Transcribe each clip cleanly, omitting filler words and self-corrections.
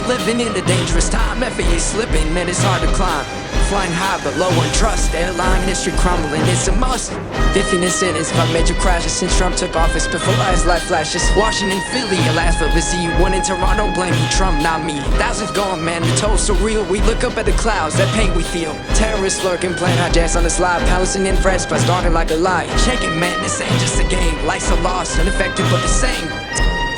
living in a dangerous time. FAA slipping, man, it's hard to climb. Flying high but low on trust. Airline industry crumbling, it's a must. 15 incidents got major crashes since Trump took office. Before his life flashes. Washington, Philly, alas for busy. One in Toronto, blaming Trump, not me. Thousands gone, man, the toll's so real. We look up at the clouds, that pain we feel. Terrorists lurking, playing hijacks on the slide. Palestinian threats, but starting like a lie. Shaking, man, this ain't just a game. Lives are lost, unaffected but the same.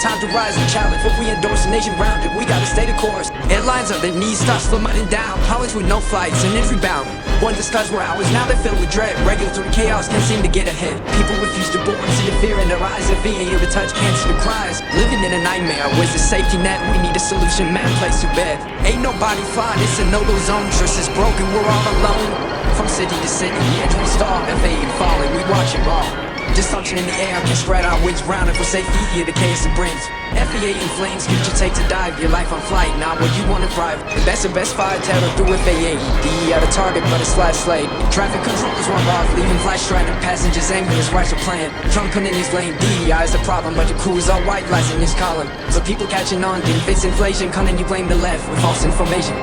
Time to rise and challenge. If we endorse a nation rounded, we gotta stay the course. Airlines on their knees, start slowing down. Pilots with no flights and injury bound. One discuss where hours, now they're filled with dread. Regulatory chaos can't seem to get ahead. People refuse to board, see the fear in their eyes. If VA able to touch, can't see the cries. Living in a nightmare, where's the safety net? We need a solution, man, place to bed. Ain't nobody flying, it's a no-go zone. Trust is broken, we're all alone. From city to city, the entry stalled. FAA falling, we watch it all. Dysfunction in the air can spread our wings round. If we're safety here, the chaos it brings. FAA in flames, future take to dive. Your life on flight, not what you wanna thrive. The best fire terror through FAA. DE at a target, but it's slide slate. Traffic controllers walk off, leaving flight stranded. Passengers angry, his rights are planned. Trump putting his lane, DEI is the problem, but the crew is all white lies in his column. So people catching on, think it's inflation. Cunning, you blame the left with false information.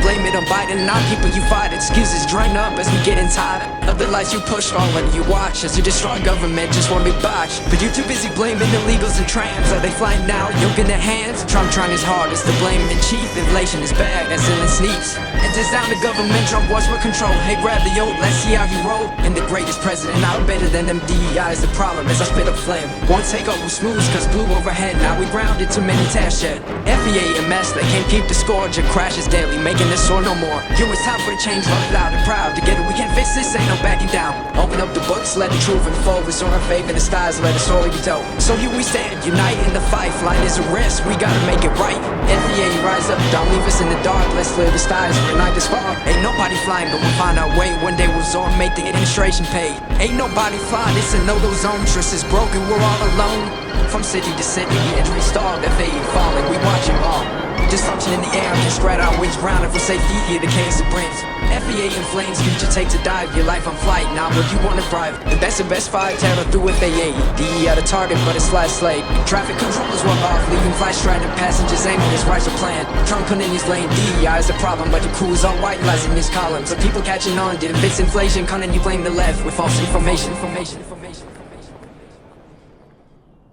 Blame it on Biden and our people you fight. Excuses drain up as we getting tired of the lies you push on when you watch as you destroy government just won't be botched. But you too busy blaming illegals and trams. Are they flying now, yoke in their hands? Trump trying his hardest to blame in chief. Inflation is bad, as in sneaks. And it's down to government, Trump wants for control. Hey, grab the yoke, let's see how you roll. And the greatest president, out better than them DEI is the problem as I spit up flame. Won't take over smooth, cause blue overhead. Now we grounded too many tasks yet. FAA a mess, they can't keep the score. Just crashes daily, making this or no more. Yo, it's time for a change, run loud and proud. Together we can fix this, ain't no backing down. Open up the books, let the truth unfold. Restore our faith in the stars, let the story be told. So here we stand, unite in the fight. Flying is a risk, we gotta make it right. FAA, rise up, don't leave us in the dark. Let's clear the skies, ignite the spark. Ain't nobody flying, but we'll find our way. One day we'll soar, make the administration pay. Ain't nobody flying, it's a no-go zone. Trust is broken, we're all alone. From city to city, the entry stalled. FAA falling, we watch it all. Dysfunction in the air can spread our wings round. If we're safety here, the chaos it brings. FAA in flames, future take to dive. Your life on flight, not what you wanna thrive. The best fire terror through FAA. DE at a target, but it's slide slate. Traffic controllers walk off, leaving flight stranded. Passengers aiming, his rights are planned. Trump putting in his lane, DEI is the problem, but the crew is all white lies in his column. So people catching on, didn't fix inflation. Cunning, you blame the left with false information.